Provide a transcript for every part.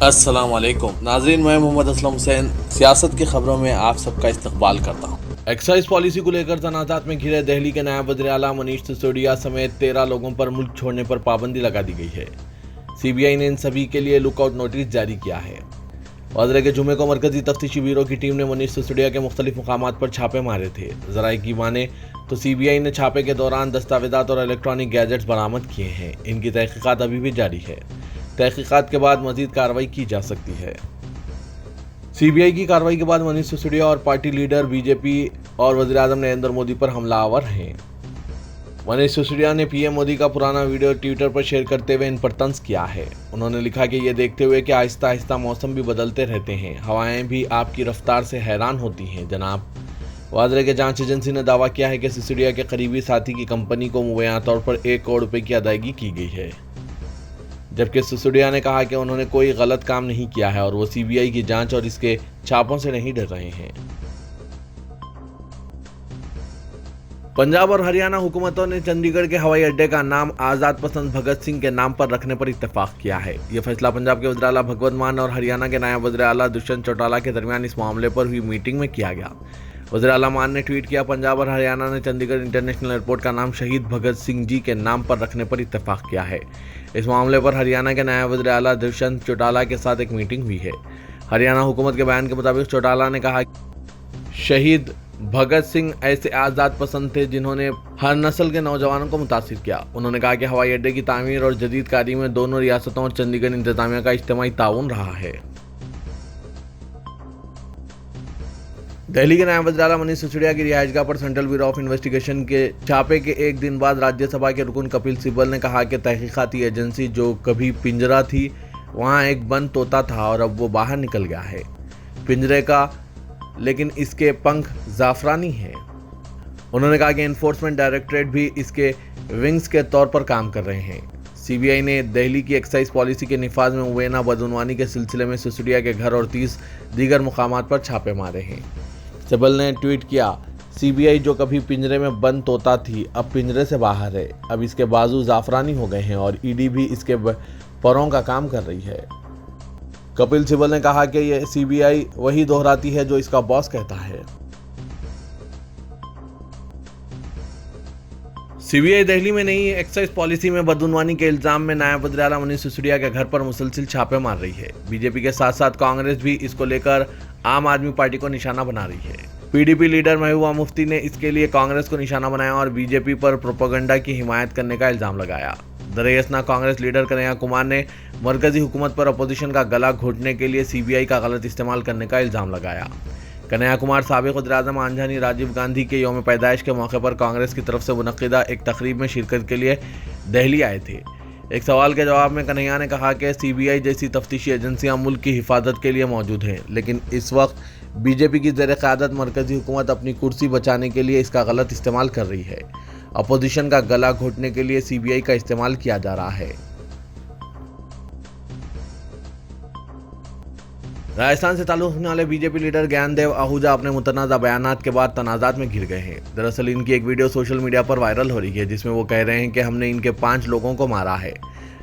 अस्सलाम वालेकुम नाज़रीन, मैं मोहम्मद असलम हुसैन सियासत की खबरों में आप सबका इस्तकबाल करता हूँ। एक्साइज पॉलिसी को लेकर तनाज़ात में घिरे दिल्ली के नायब वज़ीर आला मनीष सिसोदिया समेत 13 लोगों पर मुल्क छोड़ने पर पाबंदी लगा दी गई है। सीबीआई ने इन सभी के लिए लुकआउट नोटिस जारी किया है। वाज़रे के जुमे को मरकजी तफ्तीशी ब्यूरो की टीम ने मनीष सिसोदिया के मुख्तलिफ मुकामात पर छापे मारे थे। ज़राए की माने तो सीबीआई ने छापे के दौरान दस्तावेज़ात और इलेक्ट्रॉनिक गैजेट्स बरामद किए हैं। इनकी तहकीकात अभी भी जारी है। तहकीकात के बाद मजीद कार्रवाई की जा सकती है। सीबीआई की कार्रवाई के बाद मनीष सिसोदिया और पार्टी लीडर बीजेपी और वज़ीर आज़म नरेंद्र मोदी पर हमलावर हैं। मनीष सिसोदिया ने पीएम मोदी का पुराना वीडियो ट्विटर पर शेयर करते हुए इन पर तंज किया है। उन्होंने लिखा कि ये देखते हुए कि आहिस्ता आहिस्ता मौसम भी बदलते रहते हैं, हवाएं भी आपकी रफ्तार से हैरान होती हैं जनाब। वाज़रे के जांच एजेंसी ने दावा किया है कि सिसोदिया के करीबी साथी की कंपनी को मुबैना तौर पर 1 करोड़ रुपए की अदायगी की गई है, जबकि सिसोदिया ने कहा कि उन्होंने कोई गलत काम नहीं किया है और वो सीबीआई की जांच और इसके छापों से नहीं डर रहे हैं। पंजाब और हरियाणा हुकूमतों ने चंडीगढ़ के हवाई अड्डे का नाम आज़ाद पसंद भगत सिंह के नाम पर रखने पर इत्तेफाक किया है। यह फैसला पंजाब के वज़ीर आला भगवंत मान और हरियाणा के नायब वज़ीर आला दुष्यंत चौटाला के दरमियान इस मामले पर हुई मीटिंग में किया गया। वज़ीर आला मान ने ट्वीट किया, पंजाब और हरियाणा ने चंडीगढ़ इंटरनेशनल एयरपोर्ट का नाम शहीद भगत सिंह जी के नाम पर रखने पर इत्तेफाक किया है। इस मामले पर हरियाणा के नायब वज़ीर आला दुष्यंत चौटाला के साथ एक मीटिंग हुई है। हरियाणा हुकूमत के बयान के मुताबिक चौटाला ने कहा, शहीद भगत सिंह ऐसे आज़ाद पसंद थे जिन्होंने हर नस्ल के नौजवानों को मुतासिर किया। उन्होंने कहा कि हवाई अड्डे की तामीर और जदीद कारी में दोनों रियासतों और चंडीगढ़ इंतजामिया का इज्तिमाई ताउन रहा है। दिल्ली के नायब वज़ीर आला मनीष सिसोदिया की रिहाइशगाह पर सेंट्रल ब्यूरो ऑफ इन्वेस्टिगेशन के छापे के एक दिन बाद राज्यसभा के रुकन कपिल सिब्बल ने कहा कि तहकीकाती एजेंसी जो कभी पिंजरा थी वहां एक बंद तोता था और अब वो बाहर निकल गया है पिंजरे का, लेकिन इसके पंख जाफरानी हैं। उन्होंने कहा कि एनफोर्समेंट डायरेक्टरेट भी इसके विंग्स के तौर पर काम कर रहे हैं। सीबीआई ने दिल्ली की एक्साइज पॉलिसी के निफाज में मुबैना बदउनवानी के सिलसिले में सिसोदिया के घर और 30 दीगर मुकामात पर छापे मारे हैं। सिब्बल ने ट्वीट किया, सीबीआई जो कभी पिंजरे में बंद तोता थी अब पिंजरे से बाहर है। अब इसके बाजू जाफरानी हो गए हैं और ईडी भी इसके परों का काम कर रही है। कपिल सिब्बल ने कहा कि यह सीबीआई वही दोहराती है जो इसका बॉस कहता है। सीबीआई दिल्ली में नई एक्साइज पॉलिसी में बदउनवानी के इल्जाम में नायब वज़ीर आला मनीष सिसोदिया के घर पर मुसलसिल छापे मार रही है। बीजेपी के साथ साथ कांग्रेस भी इसको लेकर आम आदमी पार्टी को निशाना बना रही है। पीडीपी लीडर महबूबा मुफ्ती ने इसके लिए कांग्रेस को निशाना बनाया और बीजेपी पर प्रोपेगेंडा की हिमायत करने का इल्जाम लगाया। दरअसल कांग्रेस लीडर कन्हैया कुमार ने मरकजी हुकूमत पर अपोजिशन का गला घोटने के लिए सीबीआई का गलत इस्तेमाल करने का इल्जाम लगाया। कन्हैया कुमार साबिक वज़ीर आज़म आंजनी राजीव गांधी के यौम पैदाइश के मौके पर कांग्रेस की तरफ से मुनक्किदा एक तकरीब में शिरकत के लिए दिल्ली आए थे। एक सवाल के जवाब में कन्हैया ने कहा कि सीबीआई जैसी तफ्तीशी एजेंसियां मुल्क की हिफाजत के लिए मौजूद हैं, लेकिन इस वक्त बीजेपी की ज़ेर क़यादत मरकजी हुकूमत अपनी कुर्सी बचाने के लिए इसका गलत इस्तेमाल कर रही है। अपोजिशन का गला घोटने के लिए सीबीआई का इस्तेमाल किया जा रहा है। राजस्थान से ताल्लुक़ रखने वाले बीजेपी लीडर ज्ञानदेव आहूजा अपने मुतनाज़ा बयानात के बाद तनाज़ात में घिर गए हैं। दरअसल इनकी एक वीडियो सोशल मीडिया पर वायरल हो रही है जिसमें वो कह रहे हैं कि हमने इनके 5 लोगों को मारा है,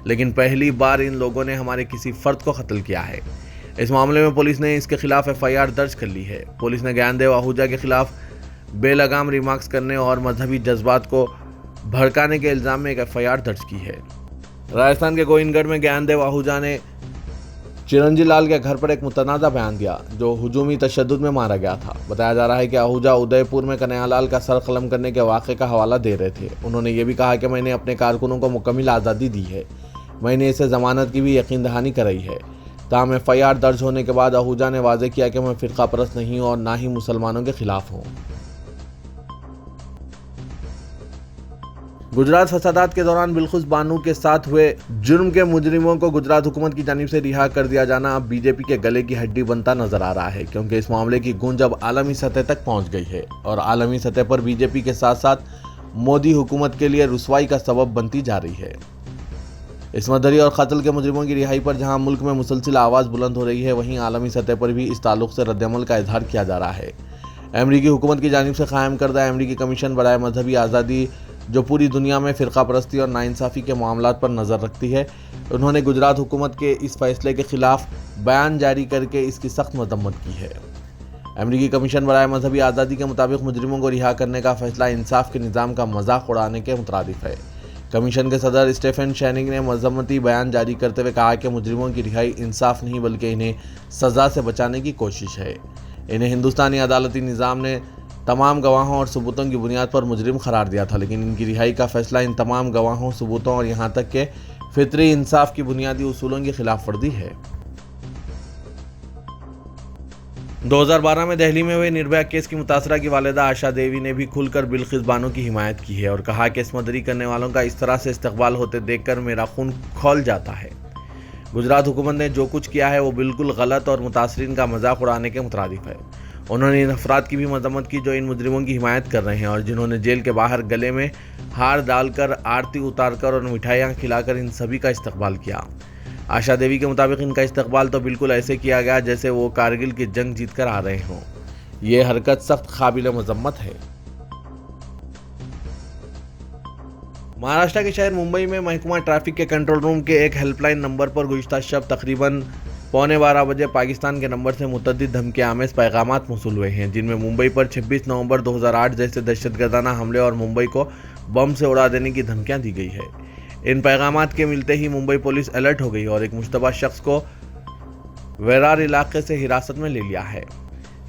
लेकिन पहली बार इन लोगों ने हमारे किसी फ़र्द को कत्ल किया है। इस मामले में पुलिस ने इसके खिलाफ FIR दर्ज कर ली है। पुलिस ने ज्ञानदेव आहूजा के खिलाफ बेलगाम रिमार्क्स करने और मजहबी जज्बात को भड़काने के इल्ज़ाम में एक FIR दर्ज की है। राजस्थान के गोविंदगढ़ में ज्ञानदेव आहूजा ने चिरंजी लाल के घर पर एक मुतनाज़ा बयान दिया जो हुजूमी तशद्दुद में मारा गया था। बताया जा रहा है कि आहूजा उदयपुर में कन्हैया लाल का सर कलम करने के वाक़े का हवाला दे रहे थे। उन्होंने ये भी कहा कि मैंने अपने कारकुनों को मुकम्मल आज़ादी दी है, मैंने इसे ज़मानत की भी यकीन दहानी कराई है। ताहम FIR दर्ज होने के बाद आहूजा ने वाज़े किया कि मैं फ़िरका परस्त नहीं हूँ और ना ही मुसलमानों के खिलाफ हूँ। गुजरात फसादात के दौरान बिल्खुस बानू के साथ हुए जुर्म के मुजरिमों को गुजरात हुकूमत की जानिब से रिहा कर दिया जाना अब बीजेपी के गले की हड्डी बनता नजर आ रहा है, क्योंकि इस मामले की गूंज अब आलमी सतह तक पहुंच गई है और आलमी सतह पर बीजेपी के साथ साथ मोदी हुकूमत के लिए रुसवाई का सबब बनती जा रही है। इस मदरी और कत्ल के मुजरिमों की रिहाई पर जहां मुल्क में मुसलसिल आवाज़ बुलंद हो रही है, वहीं आलमी सतह पर भी इस ताल्लुक से रद्दअमल का इजहार किया जा रहा है। अमरीकी हुकूमत की जानिब से कायम करदा अमरीकी कमीशन बराए मजहबी आज़ादी जो पूरी दुनिया में फ़िरका परस्ती और नाइंसाफ़ी के मामलात पर नज़र रखती है। उन्होंने गुजरात हुकूमत के इस फैसले के खिलाफ बयान जारी करके इसकी सख्त मजम्मत की है। अमेरिकी कमीशन बराए मजहबी आज़ादी के मुताबिक मुजरिमों को रिहा करने का फैसला इंसाफ के निज़ाम का मजाक उड़ाने के मुतरादिफ है। कमीशन के सदर स्टीफन शैनिंग ने मजम्मती बयान जारी करते हुए कहा कि मुजरिमों की रिहाई इंसाफ नहीं बल्कि इन्हें सज़ा से बचाने की कोशिश है। इन्हें हिंदुस्तानी अदालती निज़ाम ने तमाम गवाहों और सबूतों की बुनियाद पर मुजरिम करार दिया था, लेकिन इनकी रिहाई का फैसला इन तमाम गवाहों, सबूतों और यहाँ तक के फितरी इंसाफ की बुनियादी उसूलों की खिलाफ वर्जी है। 2012 में दिल्ली में हुए निर्भया केस की मुतासरा की वालिदा आशा देवी ने भी खुलकर बिल्किस बानो की हिमायत की है और कहा कि इस्मत करने वालों का इस तरह से इस्तकबाल होते देखकर मेरा खून खौल जाता है। गुजरात हुकूमत ने जो कुछ किया है वो बिल्कुल गलत और मुतासरीन का मजाक उड़ाने के मुतरादिफ है। उन्होंने इन अफराद की भी मजम्मत की जो इन मुजरिमों की हिमायत कर रहे हैं और जिन्होंने जेल के बाहर गले में हार डालकर, आरती उतारकर और मिठाइयाँ खिलाकर इन सभी का इस्तकबाल किया। आशा देवी के मुताबिक इनका इस्तकबाल तो बिल्कुल ऐसे किया गया जैसे वो कारगिल की जंग जीत कर आ रहे हों। ये हरकत सख्त काबिल मजम्मत है। महाराष्ट्र के शहर मुंबई में महकमा ट्रैफिक के कंट्रोल रूम के एक हेल्पलाइन नंबर पर गुज़िश्ता शब तकरीबन 11:15 बजे पाकिस्तान के नंबर से मुतअद्दिद धमकी आमेज़ पैगामात मौसूल हुए हैं, जिनमें मुंबई पर 26 नवंबर 2008 जैसे दहशतगर्दाना हमले और मुंबई को बम से उड़ा देने की धमकियां दी गई है। इन पैगामात के मिलते ही मुंबई पुलिस अलर्ट हो गई और एक मुश्तबा शख्स को वेरार इलाके से हिरासत में ले लिया है।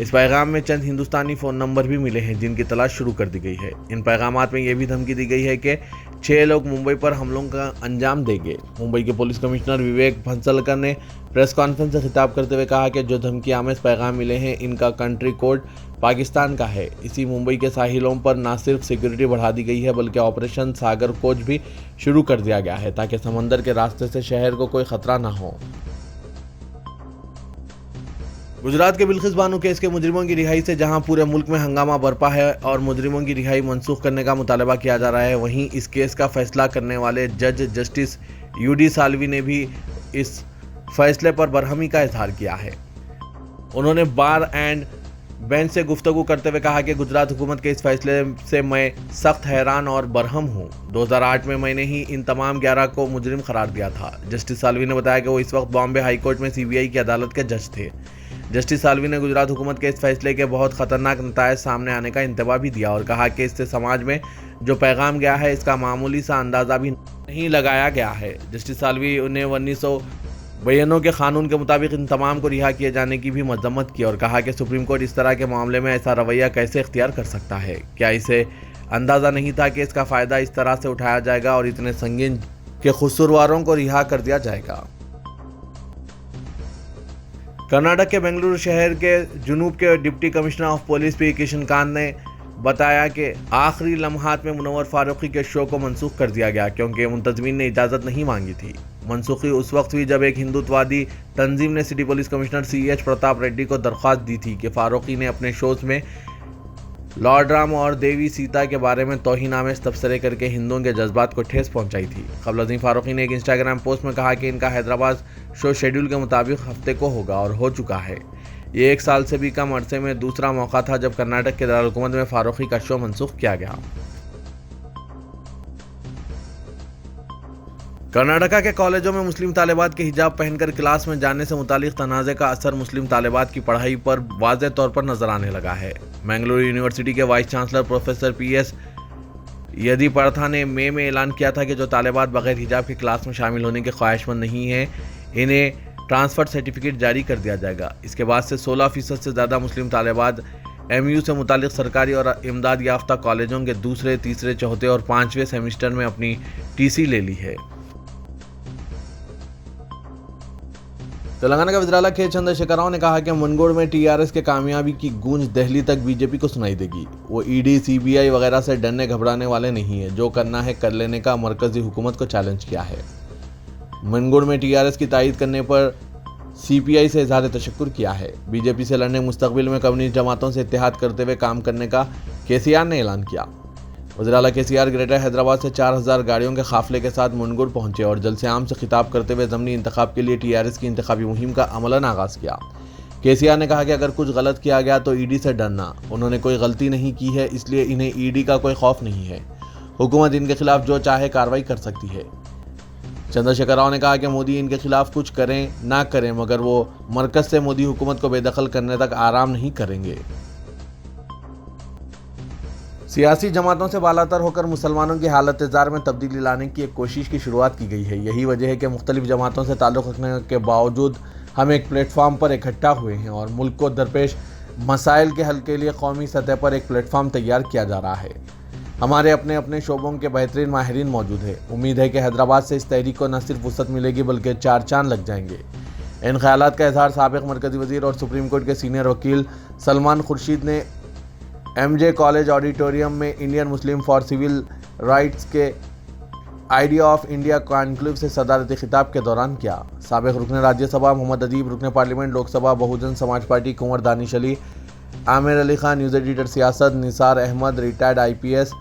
इस पैगाम में चंद हिंदुस्तानी फ़ोन नंबर भी मिले हैं जिनकी तलाश शुरू कर दी गई है। इन पैगामात में यह भी धमकी दी गई है कि 6 लोग मुंबई पर हमलों का अंजाम देंगे। मुंबई के पुलिस कमिश्नर विवेक भंसलकर ने प्रेस कॉन्फ्रेंस से खिताब करते हुए कहा कि जो धमकी आमेज़ पैगाम मिले हैं इनका कंट्री कोड पाकिस्तान का है। इसी मुंबई के साहिलों पर न सिर्फ सिक्योरिटी बढ़ा दी गई है बल्कि ऑपरेशन सागर कोच भी शुरू कर दिया गया है ताकि समंदर के रास्ते से शहर को कोई खतरा न हो। गुजरात के बिल्किस बानो केस के मुजरिमों की रिहाई से जहां पूरे मुल्क में हंगामा बरपा है और मुजरिमों की रिहाई मनसूख करने का मुतालबा किया जा रहा है, वहीं इस केस का फैसला करने वाले जज जस्टिस यूडी साल्वी ने भी इस फैसले पर बरहमी का इजहार किया है। उन्होंने बार एंड बेंच से गुफ्तगू करते हुए कहा कि गुजरात हुकूमत के इस फैसले से मैं सख्त हैरान और बरहम हूँ। 2008 में मैंने ही इन तमाम 11 को मुजरिम करार दिया था। जस्टिस साल्वी ने बताया कि वो इस वक्त बॉम्बे हाई कोर्ट में CBI की अदालत के जज थे। जस्टिस साल्वी ने गुजरात हुकूमत के इस फैसले के बहुत खतरनाक नतायज सामने आने का इंतबाह भी दिया और कहा कि इससे समाज में जो पैगाम गया है इसका मामूली सा अंदाज़ा भी नहीं लगाया गया है। जस्टिस साल्वी ने 1992 के कानून के मुताबिक इन तमाम को रिहा किए जाने की भी मजम्मत की और कहा कि सुप्रीम कोर्ट इस तरह के मामले में ऐसा रवैया कैसे इख्तियार कर सकता है। क्या इसे अंदाज़ा नहीं था कि इसका फ़ायदा इस तरह से उठाया जाएगा और इतने संगीन के कसूरवारों को रिहा कर दिया जाएगा। कर्नाटक के बेंगलुरु शहर के जुनूब के deputy commissioner of police P Kishankant ने बताया कि आखिरी लम्हात में मुनव्वर फारूकी के शो को मनसूख कर दिया गया क्योंकि मुंतजमीन ने इजाज़त नहीं मांगी थी। मनसूखी उस वक्त हुई जब एक हिंदुत्ववादी तंजीम ने city police commissioner CH Pratap Reddy को दरख्वास्त दी थी कि फारूकी ने अपने शोज में लॉर्ड राम और देवी सीता के बारे में तौहीन-आमेज़ तबसरे करके हिंदुओं के जज्बात को ठेस पहुंचाई थी। कबल अज़ीम फारूकी ने एक इंस्टाग्राम पोस्ट में कहा कि इनका हैदराबाद शो शेड्यूल के मुताबिक हफ्ते को होगा और हो चुका है। ये 1 साल से भी कम अरसे में दूसरा मौका था जब कर्नाटक के दारुल-हुकूमत में फारूकी का शो मनसूख किया गया। कर्नाटका के कॉलेजों में मुस्लिम तालिबात के हिजाब पहनकर क्लास में जाने से मुतालिक तनाज़े का असर मुस्लिम तालिबात की पढ़ाई पर वाज़ेह तौर पर नजर आने लगा है। मैंगलोर यूनिवर्सिटी के वाइस चांसलर प्रोफेसर PS यदीपरथा ने मई में ऐलान किया था कि जो तालिबात बगैर हिजाब की क्लास में शामिल होने के ख्वाहिशमंद नहीं हैं, इन्हें ट्रांसफ़र सर्टिफिकेट जारी कर दिया जाएगा। इसके बाद से 16% से ज़्यादा मुस्लिम तालिबात MU से मुतालिक सरकारी और इमदाद याफ्ता कॉलेजों के दूसरे, तीसरे, चौथे और 5वें सेमिस्टर में अपनी TC ले ली है। तेलंगाना के वज़ीर आला के चंद्रशेखर राव ने कहा कि मुनगुड़ में TRS के कामयाबी की गूंज दिल्ली तक BJP को सुनाई देगी। वो ED, CBI वगैरह से डरने घबराने वाले नहीं है। जो करना है कर लेने का मरकजी हुकूमत को चैलेंज किया है। मुनगुड़ में TRS की तायीद करने पर CPI से इजहार तशक्कुर किया है। BJP से लड़ने मुस्तकबिल में कम्युनिस्ट जमातों से इत्तेहाद करते हुए काम करने का KCR ने ऐलान किया। वज़ीर आला KCR ग्रेटर हैदराबाद से 4000 गाड़ियों के काफिले के साथ मुनगुड़ पहुंचे और जलसे आम से खिताब करते हुए ज़मनी इंतखाब के लिए TRS की इंतखाबी मुहिम का अमलन आगाज़ किया। KCR ने कहा कि अगर कुछ गलत किया गया तो ED से डरना। उन्होंने कोई गलती नहीं की है, इसलिए इन्हें ED का कोई खौफ नहीं है। हुकूमत इनके खिलाफ जो चाहे कार्रवाई कर सकती है। चंद्रशेखर राव ने कहा कि मोदी इनके खिलाफ कुछ करें ना करें, मगर वो मरकज से मोदी हुकूमत को बेदखल करने तक आराम नहीं करेंगे। सियासी जमातों से बालातर होकर मुसलमानों की हालत-ए-ज़ार में तब्दीली लाने की एक कोशिश की शुरुआत की गई है। यही वजह है कि मुख्तलिफ जमातों से ताल्लुक़ रखने के बावजूद हम एक प्लेटफार्म पर इकट्ठा हुए हैं और मुल्क को दरपेश मसाइल के हल के लिए कौमी सतह पर एक प्लेटफार्म तैयार किया जा रहा है। हमारे अपने अपने शोबों के बेहतरीन माहिरीन मौजूद है। उम्मीद है कि हैदराबाद से इस तहरीक को न सिर्फ वुसअत मिलेगी बल्कि चार चांद लग जाएंगे। इन ख्यालात का इजहार साबिक़ मरकज़ी वज़ीर और सुप्रीम कोर्ट के सीनियर वकील सलमान खुर्शीद ने MJ कॉलेज ऑडिटोरियम में Indian Muslim for civil rights के आइडिया ऑफ इंडिया कॉन्क्लेव से सदारती खिताब के दौरान किया। साबिक़ रुकन राज्यसभा मोहम्मद अदीब, रुकन parliament Lok Sabha Bahujan Samaj party Kunwar Danish Ali, Aamir Ali Khan news editor Siyasat, Nisar Ahmed retired IPS,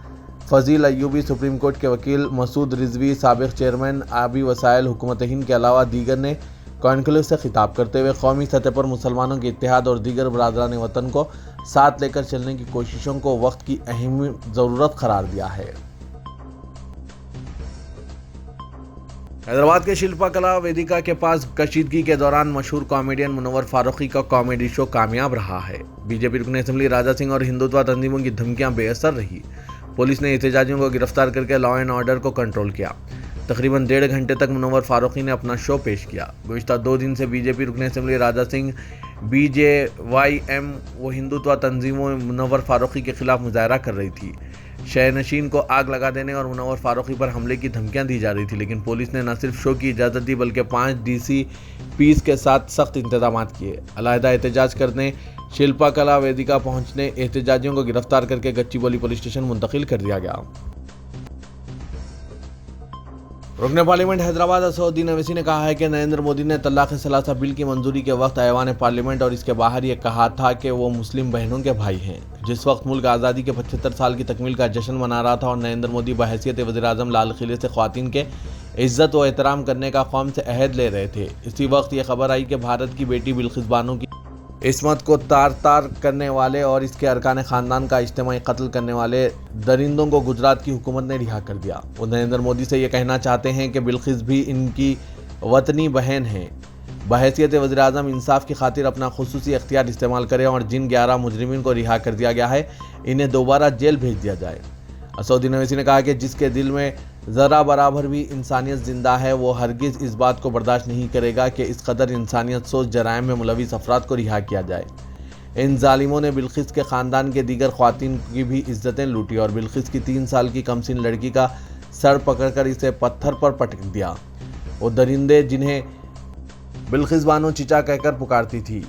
Fazeel Ayubi supreme court के वकील, मसूद रिजवी साबिक़ चेयरमैन आबी वसाइल हुकूमत हिंद के अलावा दीगर ने कॉन्क्लेव से खिताब करते हुए कौमी सतह पर मुसलमानों के इत्तेहाद और दीगर बरादरान वतन को साथ लेकर चलने की कोशिशों को वक्त की अहम ज़रूरत करार दिया है। हैदराबाद के शिल्पा कला वेदिका के पास कशीदगी के दौरान मशहूर कॉमेडियन मुनव्वर फारूकी का कॉमेडी शो कामयाब रहा है। बीजेपी रुकन असेंबली राजा सिंह और हिंदुत्व तंजीमों की धमकियां बेअसर रही। पुलिस ने एहतजाजियों को गिरफ्तार करके लॉ एंड ऑर्डर को कंट्रोल किया। तकरीबन 1.5 घंटे तक मुनव्वर फारूकी ने अपना शो पेश किया। गुज़िश्ता 2 दिन से बीजेपी रुकन असेंबली राजा सिंह BJYM वो हिंदुत्व तंजीमों मुनव्वर फारूकी के खिलाफ मुजाहरा कर रही थी। शहनशीन को आग लगा देने और मुनव्वर फारूकी पर हमले की धमकियां दी जा रही थी, लेकिन पुलिस ने न सिर्फ शो की इजाज़त दी बल्कि 5 DCPs के साथ सख्त इंतजाम किए। अलहदा एहतजाज करने शिल्पा कला वेदिका पहुंचने एहतजाजियों को गिरफ्तार करके गच्चीबौली पुलिस स्टेशन मुंतकिल कर दिया गया। रुकन पार्लियामेंट हैदराबाद असदुद्दीन अवैसी ने कहा है कि नरेंद्र मोदी ने तलाक़ सलासा बिल की मंजूरी के वक्त ऐवान पार्लियामेंट और इसके बाहर ये कहा था कि वो मुस्लिम बहनों के भाई हैं। जिस वक्त मुल्क आज़ादी के 75 साल की तकमील का जश्न मना रहा था और नरेंद्र मोदी बहैसियत वज़ीर-ए-आज़म लाल किले से ख़वातीन के इज़्ज़त व एहतराम करने का कौम से अहद ले रहे थे, इसी वक्त ये खबर आई कि भारत की बेटी बिल्किस बानो की इस्मत को तार तार करने वाले और इसके अरकान ख़ानदान का इज्तिमाई कत्ल करने वाले दरिंदों को गुजरात की हुकूमत ने रिहा कर दिया। वो नरेंद्र मोदी से ये कहना चाहते हैं कि बिल्किस भी इनकी वतनी बहन है। बहैसियत वज़ीर-ए-आज़म इंसाफ की खातिर अपना खुसूसी इख्तियार इस्तेमाल करें और जिन 11 मुजरिमीन को रिहा कर दिया गया है इन्हें दोबारा जेल भेज दिया जाए। असदुद्दीन अवैसी ने कहा कि जिसके दिल में ज़रा बराबर भी इंसानियत जिंदा है वो हरगिज़ इस बात को बर्दाश्त नहीं करेगा कि इस कदर इंसानियत सोच जराइम में मुलविस अफराद को रिहा किया जाए। इन जालिमों ने बिल्किस के ख़ानदान के दीगर ख्वातीन की भी इज्जतें लूटी और बिल्किस की 3 साल की कमसिन लड़की का सर पकड़कर इसे पत्थर पर पटक दिया। वो दरिंदे जिन्हें बिल्किस बानो चिचा कहकर पुकारती थी,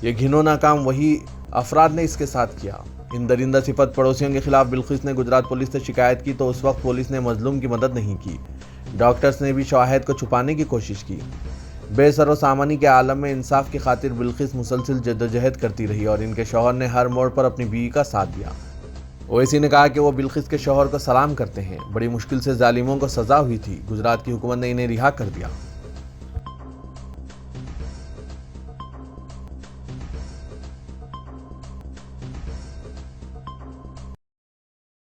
ये घिनौना काम वही अफराद ने इसके साथ किया। इन दरिंदा सिफत पड़ोसियों के खिलाफ बिल्किस ने गुजरात पुलिस से शिकायत की तो उस वक्त पुलिस ने मजलूम की मदद नहीं की। डॉक्टर्स ने भी शवाहिद को छुपाने की कोशिश की। बेसरो सामानी के आलम में इंसाफ की खातिर बिल्किस मुसलसल जद्दोजहद करती रही और इनके शौहर ने हर मोड़ पर अपनी बीवी का साथ दिया। ओवैसी ने कहा कि वो बिल्किस के शौहर को सलाम करते हैं। बड़ी मुश्किल से जालिमों को सजा हुई थी। गुजरात की हुकूमत ने इन्हें रिहा कर दिया।